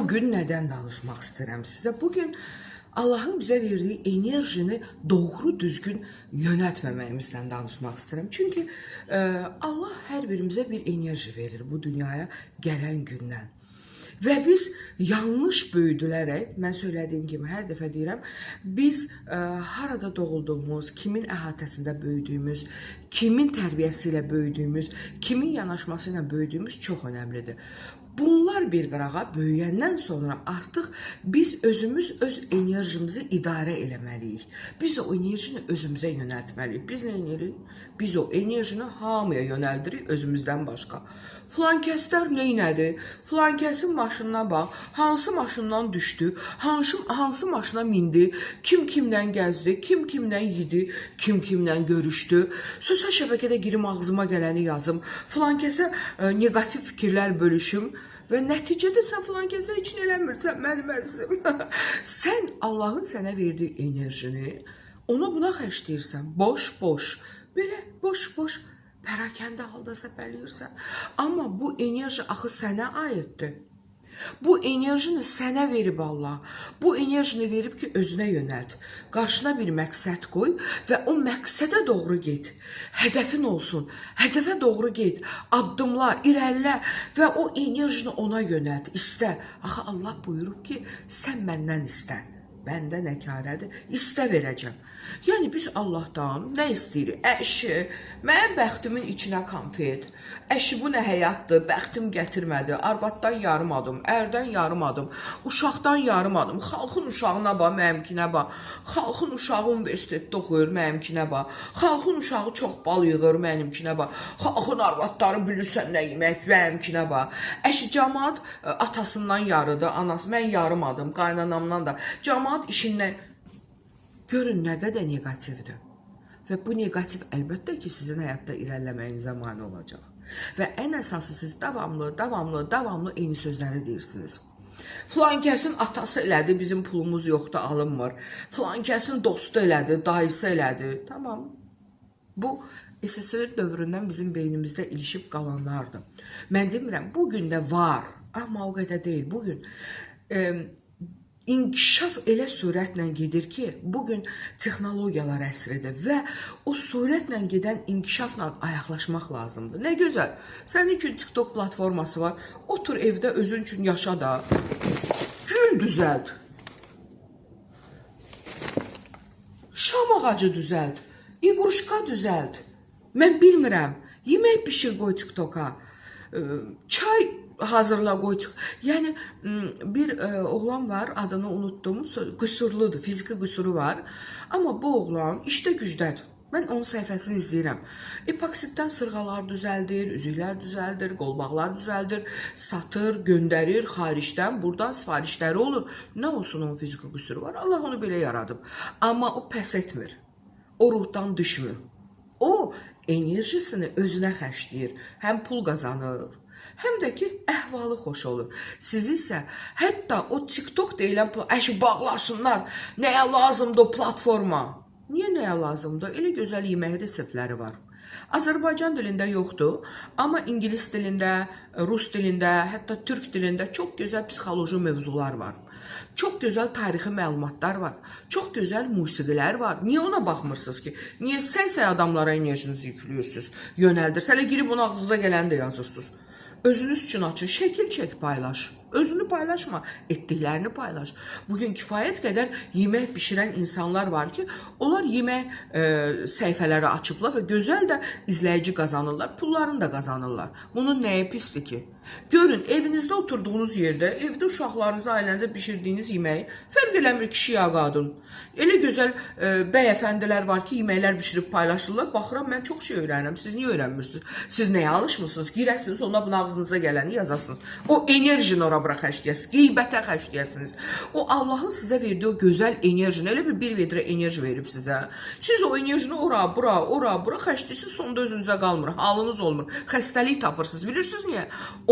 Bugün nədən danışmaq istəyirəm sizə? Bugün Allahın bizə verdiyi enerjini doğru düzgün yönətməməyimizdən danışmaq istəyirəm. Çünki Allah hər birimizə bir enerji verir bu dünyaya gələn gündən. Və biz yanlış böyüdülərək, mən söylədiyim kimi hər dəfə deyirəm, biz harada doğulduğumuz, kimin əhatəsində böyüdüyümüz, kimin tərbiyəsi ilə böyüdüyümüz, kimin yanaşması ilə böyüdüyümüz çox önəmlidir. Bunlar bir qırağa böyüyəndən sonra artıq biz özümüz öz enerjimizi idarə eləməliyik. Biz o enerjini özümüzə yönəltməliyik. Biz nə edirik? Biz o enerjini hamıya yönəldirik özümüzdən başqa. Filan kəslər neynədir? Filan kəsin maşınına bax, hansı maşından düşdü, hansı maşına mindi, kim kimdən gəzdi, kim kimdən yedi, kim kimdən görüşdü. Sosial şəbəkədə girim ağzıma gələni yazım, filan kəsə negativ fikirlər bölüşüm. Və nəticədə sən filan kəsə heç nə eləmirsən, mənim əzizim. Sən Allahın sənə verdiyi enerjini ona buna xərcləyirsən. Boş, belə boş, pərakəndə halda səpələyirsən. Amma bu enerji axı sənə aiddir. Bu enerjini sənə verib Allah. Bu enerjini verib ki, özünə yönəlt. Qarşına bir məqsəd qoy və o məqsədə doğru get. Hədəfin olsun. Hədəfə doğru get. Addımla, irələ və o enerjini ona yönəlt. İstə. Axı Allah buyurub ki, sən məndən istə. Bəndə nə karədir? İstə verəcəm. Yəni biz Allahdan nə istəyirik? Əşi, mənim bəxtimin içinə konfet. Əşi, bu nə həyatdır? Bəxtim gətirmədi. Arvaddan yarım adım, ərdən yarım adım, uşaqdan yarım adım. Xalqın uşağına bax, mənimkinə bax. Xalqın uşağı universitetdə oxuyur, mənimkinə bax. Xalqın uşağı çox bal yığır, mənimkinə bax. Xalqın arvadları bilirsən nə yemək, mənimkinə bax. Əşi, cəmaat atasından yarıdır, anası. Mən yarım adım, qaynanamdan da. Cəmaat işindən görün nə qədər negativdir. Və bu negativ əlbəttə ki, sizin həyatda irəliləməyinizə mane olacaq. Və ən əsası siz davamlı eyni sözləri deyirsiniz. Filan kəsin atası elədi, bizim pulumuz yoxdur, alınmır. Filan kəsin dostu elədi, dayısı elədi. Tamam. Bu SSR dövründən bizim beynimizdə ilişib qalanlardır. Mən demirəm, bugün də var, amma o qədər deyil. Bugün İnkişaf elə sürətlə gedir ki, bugün texnologiyalar əsridir və o sürətlə gedən inkişafla ayaqlaşmaq lazımdır. Nə gözəl, sənin üçün TikTok platforması var, otur evdə özün üçün yaşa da, gül düzəld, şam ağacı düzəld, iqruşka düzəld, mən bilmirəm, yemək pişir qoy TikToka, çay hazırla qoy. Yəni bir oğlan var, adını unutdum, qüsurludur, fiziki qüsuru var. Amma bu oğlan işdə gücdədir. Mən onun səhifəsini izləyirəm. Epoksitdən sırğalar düzəldir, üzüklər düzəldir, qolbaqlar düzəldir, satır, göndərir xaricdən, buradan sifarişləri olur. Nə olsun onun fiziki qüsuru var? Allah onu belə yaradıb. Amma o pəs etmir. O ruhdan düşmür. O enerjisini özünə xərcləyir. Həm pul qazanır, həm də ki, əhvalı xoş olur. Siz isə hətta o TikTok deyilən, əşi bağlasınlar, nəyə lazımdır o platforma? Niyə nəyə lazımdır? Elə gözəl yemək reseptləri var. Azərbaycan dilində yoxdur, amma ingilis dilində, rus dilində, hətta türk dilində çox gözəl psixoloji mövzular var. Çox gözəl tarixi məlumatlar var. Çox gözəl musiqilər var. Niyə ona baxmırsınız ki? Niyə səy-səy adamlara enerjinizi yüklüyorsunuz? Yönəldir. Hələ girib onu ağzınıza gələni də yazırsınız. Özünüz üçün açın, şəkil çək, paylaş. Özünü paylaşma, etdiklərini paylaş. Bugün kifayət qədər yemək bişirən insanlar var ki, onlar yemək səhifələri açıblar və gözəl də izləyici qazanırlar, pullarını da qazanırlar. Bunun nəyə pisdir ki? Görün, evinizdə oturduğunuz yerdə, evdə uşaqlarınıza, ailənizə bişirdiyiniz yeməyi fərq eləmir kişi ya qadın. Elə gözəl bəyəfəndilər var ki, yeməklər bişirib paylaşırlar. Baxıram, mən çox şey öyrənirəm. Siz niyə öyrənmirsiniz? Siz nəyə alışmısınız? Girəsiniz, ona buna ağzınıza gələni yazasınız. O enerjini ora xərcləyəsiniz, qeybətə xərcləyəsiniz. O Allahın sizə verdiyi o gözəl enerjini, elə bir vedrə enerji verib sizə. Siz o enerjini ora, bura xərcləyirsiniz, sonunda özünüzə qalmır, halınız olmur. Xəstəlik tapırsınız. Bilirsiniz niyə?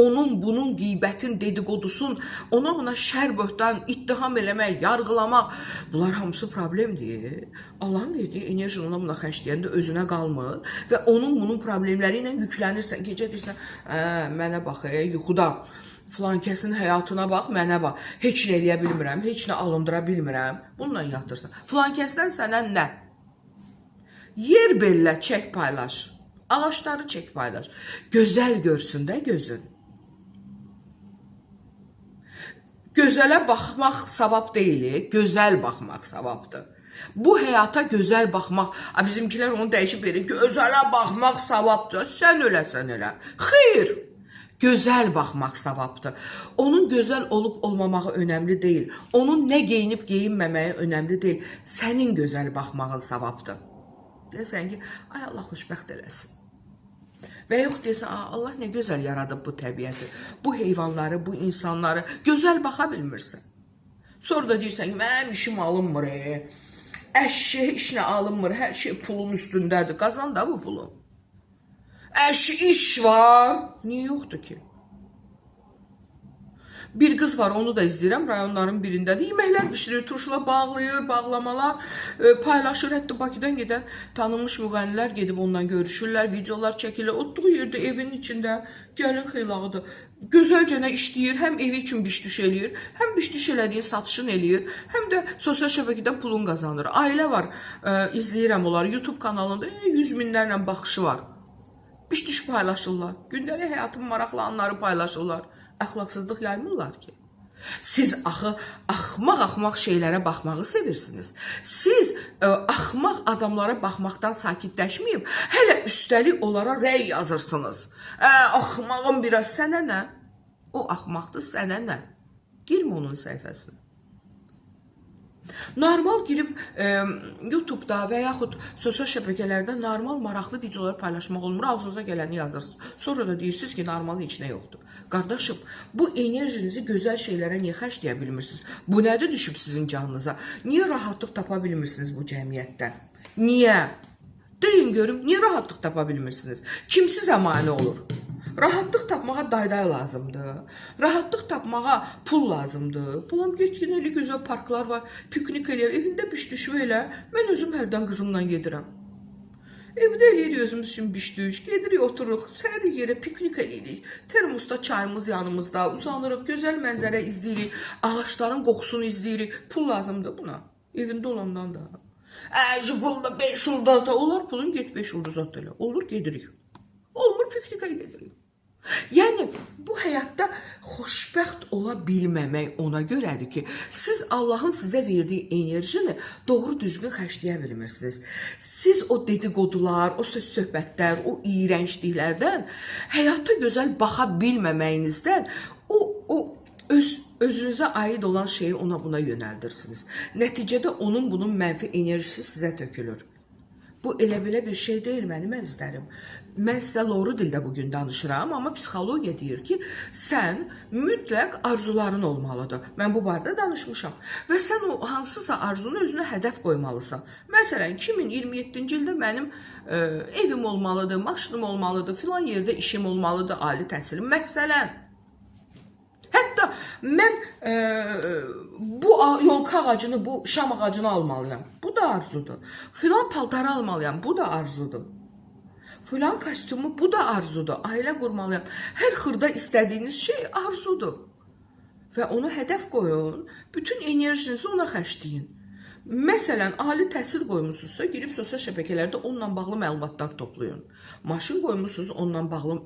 Onun, bunun, qeybətin, dedikodusun, ona buna şər böhtan, ittiham eləmək, yargılamaq, bunlar hamısı problemdir. Allahın verdiyi enerjini ona buna xərcləyəndə özünə qalmır və onun, bunun problemləri ilə yüklənirsən. Gecə deyirsən, mənə bax, yuxuda Filan kəsin həyatına bax, mənə bax. Heç nə eləyə bilmirəm, heç nə alındıra bilmirəm. Bununla yatırsan. Filan kəsdən sənə nə? Yer bellə çək paylaş. Ağaçları çək paylaş. Gözəl görsün də gözün. Gözələ baxmaq savab deyil, gözəl baxmaq savabdır. Bu həyata gözəl baxmaq, bizimkilər onu dəyişib verir, gözələ baxmaq savabdır, sən öləsən elə. Xeyr, gözəl baxmaq savabdır. Onun gözəl olub olmamağı önəmli deyil, onun nə geyinib geyinməməyi önəmli deyil, sənin gözəl baxmağın savabdır. Deyəsən ki, ay Allah xoşbəxt eləsin. Və yox deyəsən, Allah nə gözəl yaradıb bu təbiəti, bu heyvanları, bu insanları, gözəl baxa bilmirsən. Sonra da deyirsən ki, mənim işim alınmır, əşya işlə alınmır, hər şey pulun üstündədir, qazan da bu pulu. Əşya iş var, niyə yoxdur ki? Bir qız var, onu da izləyirəm, rayonların birindədir. Yeməklər bişirir, turşula bağlayır, bağlamalar paylaşır. Hətta Bakıdan gedən tanınmış müğənnilər gedib ondan görüşürlər, videolar çəkilir. Otduğu yerdə, evinin içində gəlin xeylağıdır. Gözəlcənə işləyir, həm evi üçün biş-düş eləyir, həm biş-düş elədiyi satışını eləyir, həm də sosial şəbəkədən pulun qazanır. Ailə var, izləyirəm onları, YouTube kanalında 100 minlərlə baxışı var. Biş-düş paylaşırlar, gündəlik həyatın maraqlı anları paylaşırlar. Əxlaqsızlıq yaymırlar ki. Siz axı axmaq şeylərə baxmağı sevirsiniz. Siz axmaq adamlara baxmaqdan sakitləşməyib, hələ üstəlik onlara rəy yazırsınız. Axmağın biraz sənə nə? O axmaqdır, sənə nə? Girmə onun səhifəsinə. Normal girib YouTube'da və yaxud sosial şəbəkələrdə normal maraqlı videolar paylaşmaq olmur, ağzınıza gələni yazırsınız. Sonra da deyirsiniz ki, normal heç nə yoxdur. Qardaşım, bu enerjinizi gözəl şeylərə niyə xərcləyə bilmirsiniz? Bu nədir düşüb sizin canınıza? Niyə rahatlıq tapa bilmirsiniz bu cəmiyyətdən? Niyə? Deyin görüm, niyə rahatlıq tapa bilmirsiniz? Kim sizə mane olur? Rahatlıq tapmağa dayday lazımdır. Rahatlıq tapmağa pul lazımdır. Bulam getkin elə gözəl parklar var. Piknik eləyəm. Evində biş-düşü elə. Mən özüm hərdən qızımla gedirəm. Evdə eləyirik özümüz üçün biş-düş. Gedirik, otururuq. Səhər yerə piknik eləyirik. Termosda çayımız yanımızda. Uzanırıq. Gözəl mənzərə izləyirik. Ağaçların qoxusunu izləyirik. Pul lazımdır buna. Evində olandan da. Pulda 5 ulduz da olar. Pulun get 5 ulduz at elə. Olur gedirik. Olmur piknikə gedirik. Yəni, bu həyatda xoşbəxt ola bilməmək ona görədir ki, siz Allahın sizə verdiyi enerjini doğru düzgün xərcləyə bilmirsiniz. Siz o dedikodular, o söz-söhbətlər, o iyrəncliklərdən, həyata gözəl baxa bilməməyinizdən özünüzə aid olan şeyi ona buna yönəldirsiniz. Nəticədə bunun mənfi enerjisi sizə tökülür. Bu elə belə bir şey deyil mənim əzizlərim. Mən sizə loru dildə bugün danışıram, amma psixologiya deyir ki, sən mütləq arzuların olmalıdır. Mən bu barədə danışmışam. Və sən o hansısa arzunu özünə hədəf qoymalısan. Məsələn, 2027-ci ildə mənim evim olmalıdır, maşınım olmalıdır, filan yerdə işim olmalıdır, ali təhsilim. Məsələn, hətta mən bu yolka ağacını, bu şam ağacını almalıyam. Bu da arzudur. Filan paltarı almalıyam. Bu da arzudur. Filan kostyumu, bu da arzudur. Ailə qurmalıyam. Hər xırda istədiyiniz şey arzudur. Və onu hədəf qoyun. Bütün enerjinizi ona xərcləyin. Məsələn, ali təhsil qoymusunuzsa, girib sosial şəbəkələrdə onunla bağlı məlumatlar toplayın. Maşın qoymusunuz, onunla bağlı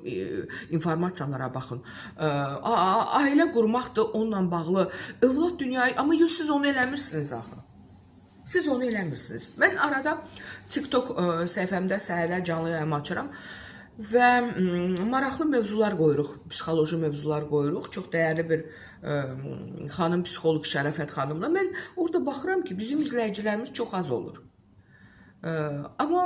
informasiyalara baxın. Ailə qurmaqdır, onunla bağlı. Övlad dünyayı, amma yox, siz onu eləmirsiniz axı. Siz onu eləmirsiniz. Mən arada TikTok səhifəmdə səhərlər canlı yayım açıram və maraqlı mövzular qoyuruq, psixoloji mövzular qoyuruq. Çox dəyərli bir xanım psixoloq Şərəfət xanımla. Mən orada baxıram ki, bizim izləyicilərimiz çox az olur. Amma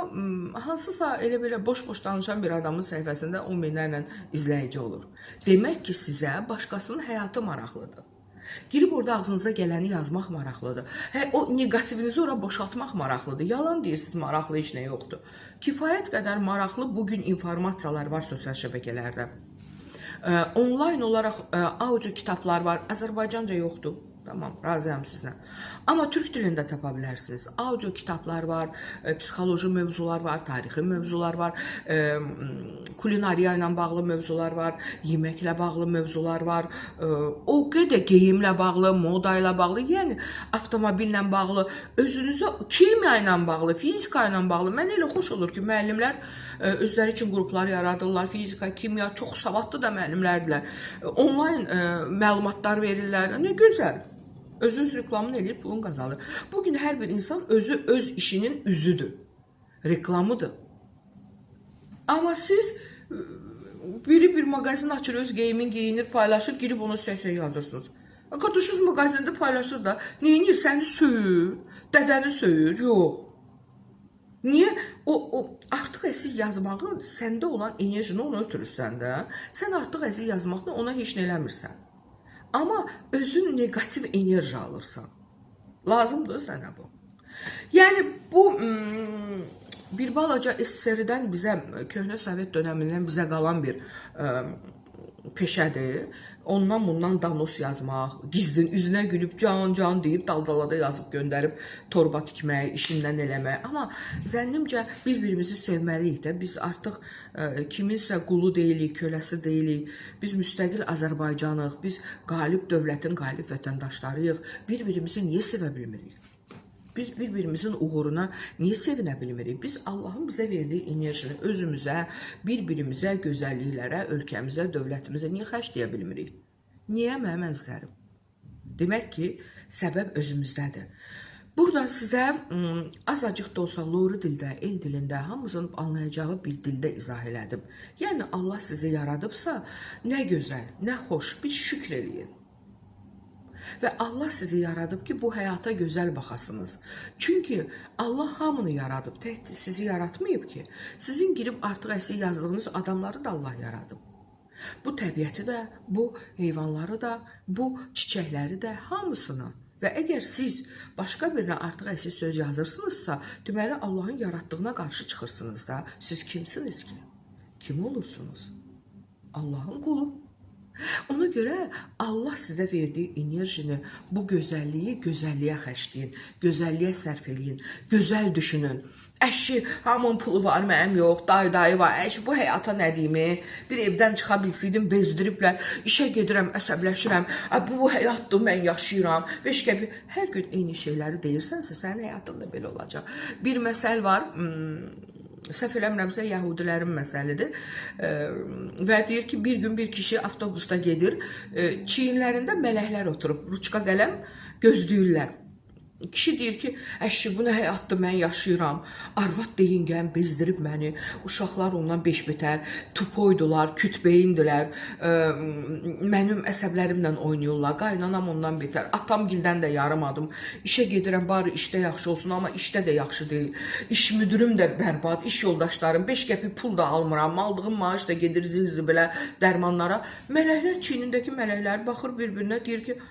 hansısa elə belə boş-boş danışan bir adamın səhifəsində 10 minlərlə izləyici olur. Demək ki, sizə başqasının həyatı maraqlıdır. Girib orada ağzınıza gələni yazmaq maraqlıdır. O negativinizi ora boşaltmaq maraqlıdır. Yalan deyirsiniz, maraqlı heç nə yoxdur. Kifayət qədər maraqlı bugün informasiyalar var sosial şəbəkələrdə. Onlayn olaraq audio kitablar var. Azərbaycanca yoxdur. Tamam, razıyam sizlə. Amma türk dilində tapa bilərsiniz. Audio kitablar var, psixoloji mövzular var, tarixi mövzular var, kulinariya ilə bağlı mövzular var, yeməklə bağlı mövzular var, o qədər geyimlə bağlı, moda ilə bağlı, yəni avtomobillə bağlı, özünüzə kimya ilə bağlı, fizika ilə bağlı. Mən elə xoş olur ki, müəllimlər özləri üçün qruplar yaradırlar. Fizika, kimya çox savadlı da müəllimlərdirlər. Onlayn məlumatlar verirlər. Nə gözəl. Özünüz reklamını eləyir, pulun qazanır. Bugün hər bir insan özü öz işinin üzüdür. Reklamıdır. Amma siz biri bir mağazin açır, öz geyimin geyinir, paylaşır, girib ona səsə yazırsınız. Qardaşınız mağazində paylaşır da, neyinir? Səni söyür, dədəni söyür, yox. Niyə? O artıq əsir yazmağı səndə olan enerjini ona ötürürsən də. Sən artıq əsir yazmaqla ona heç nə eləmirsən. Amma özün negativ enerji alırsan. Lazımdır sənə bu. Yəni bu bir balaca SSR-dən bizə, köhnə Sovet dönəmindən bizə qalan bir peşədir. Ondan bundan danos yazmaq, gizlin üzünə gülüb can deyib daldalada yazıb göndərib torba tikmək, işindən eləmək. Amma zənnimcə bir-birimizi sevməliyik də. Biz artıq kiminsə qulu deyilik, köləsi deyilik. Biz müstəqil Azərbaycanıq, biz qalib dövlətin qalib vətəndaşlarıyıq. Bir-birimizi niyə sevə bilmirik? Biz bir-birimizin uğuruna niyə sevinə bilmirik? Biz Allahın bizə verdiyi enerjini özümüzə, bir-birimizə, gözəlliklərə, ölkəmizə, dövlətimizə niyə xərcləyə bilmirik? Niyə mənim əzizlərim? Demək ki, səbəb özümüzdədir. Buradan sizə azacıq da olsa loru dildə, el dilində, hamımızın anlayacağı bir dildə izah elədim. Yəni Allah sizi yaradıbsa, nə gözəl, nə xoş, bir şükr eləyin. Və Allah sizi yaradıb ki, bu həyata gözəl baxasınız. Çünki Allah hamını yaradıb, tək sizi yaratmayıb ki. Sizin girib artıq əsir yazdığınız adamları da Allah yaradıb. Bu təbiəti də, bu heyvanları da, bu çiçəkləri də, hamısını. Və əgər siz başqa birinə artıq əsir söz yazırsınızsa, deməli Allahın yaratdığına qarşı çıxırsınız da. Siz kimsiniz ki? Kim olursunuz? Allahın qulu. Ona görə Allah sizə verdiyi enerjini, bu gözəlliyi gözəlliyə xərcləyin, gözəlliyə sərf eləyin, gözəl düşünün. Əşi, hamının pulu var, mənim yox, dayı var, əşi, bu həyata nə deyimi? Bir evdən çıxa bilsəydim, bezdiriblər, işə gedirəm, əsəbləşirəm, bu həyatdır, mən yaşayıram, hər gün eyni şeyləri deyirsənsə, sənin həyatın da belə olacaq. Bir məsəl var, səhv eləmirəmsə, Yahudilərin məsəlidir. Və deyir ki, bir gün bir kişi avtobusda gedir, çiyinlərində mələklər oturub, ruçka qələm gözləyirlər. Kişi deyir ki, əşi, bu nə həyatdır, mən yaşayıram, arvad deyingən bezdirib məni, uşaqlar ondan beş betər, tupoydular, kütbeyindilər, mənim əsəblərimlə oynayırlar, qaynanam ondan betər, atam gildən də yarımadım, işə gedirəm, bari işdə yaxşı olsun, amma işdə də yaxşı deyil, iş müdürüm də bərbad, iş yoldaşlarım, 5 qəpik pul da almıram, aldığım maaş da gedir zil-zibilə, dərmanlara, mələklər, çiynindəki mələklər baxır bir-birinə, deyir ki,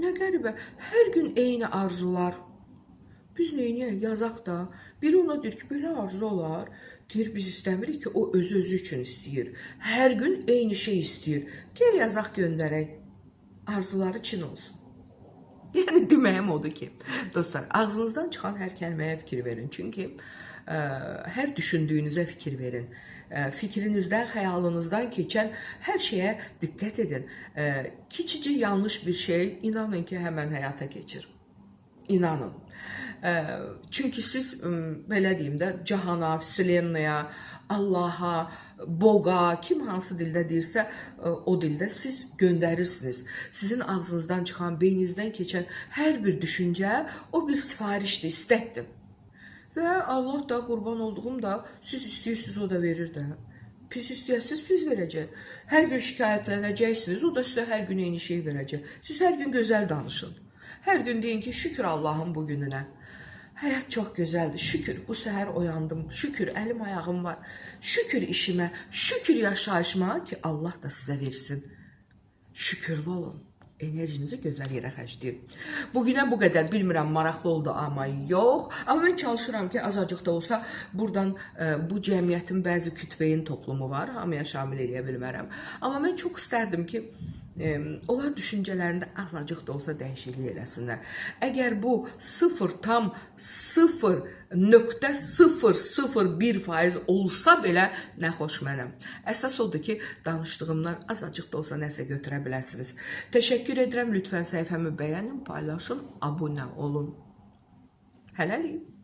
nə qəribə, hər gün eyni arzular. Biz neyniyək, yazaq da. Biri ona deyir ki, belə arzu olar. Deyir, biz istəmirik ki, o özü üçün istəyir. Hər gün eyni şey istəyir. Gəl yazaq göndərək. Arzuları Çin olsun. Yəni, deməyim odur ki, dostlar, ağzınızdan çıxan hər kəlməyə fikir verin. Çünki hər düşündüyünüzə fikir verin. Fikrinizdən, xəyalınızdan keçən hər şeyə diqqət edin. Kiçicik yanlış bir şey, inanın ki, həmən həyata keçir. İnanın. Çünki siz, belə deyim də, cahana, vселенная, Allaha, Boga, kim hansı dildə deyirsə, o dildə siz göndərirsiniz. Sizin ağzınızdan çıxan, beyninizdən keçən hər bir düşüncə, o bir sifarişdir, istəkdir. Və Allah da, qurban olduğum da, siz istəyirsiniz, o da verir də. Pis istəyəsiniz, pis verəcək. Hər gün şikayətlənəcəksiniz, o da sizə hər gün eyni şey verəcək. Siz hər gün gözəl danışın. Hər gün deyin ki, şükür Allahın bu gününə. Həyat çox gözəldir, şükür, bu səhər oyandım, şükür, əlim ayağım var, şükür işimə, şükür yaşayışıma ki, Allah da sizə versin. Şükürlü olun. Enerjinizi gözəl yerə xərcləyin. Bugünə bu qədər, bilmirəm, maraqlı oldu, amma yox. Amma mən çalışıram ki, azacıq da olsa, buradan bu cəmiyyətin bəzi kütbeyin toplumu var, hamıya şamil eləyə bilmərəm. Amma mən çox istərdim ki, onlar düşüncələrində azacıq da olsa dəyişiklik eləsinlər. Əgər bu 0,001% olsa belə nə xoş mənəm. Əsas odur ki, danışdığımdan azacıq da olsa nəsə götürə biləsiniz. Təşəkkür edirəm. Lütfən səhifəmi bəyənin, paylaşın, abunə olun. Hələlik.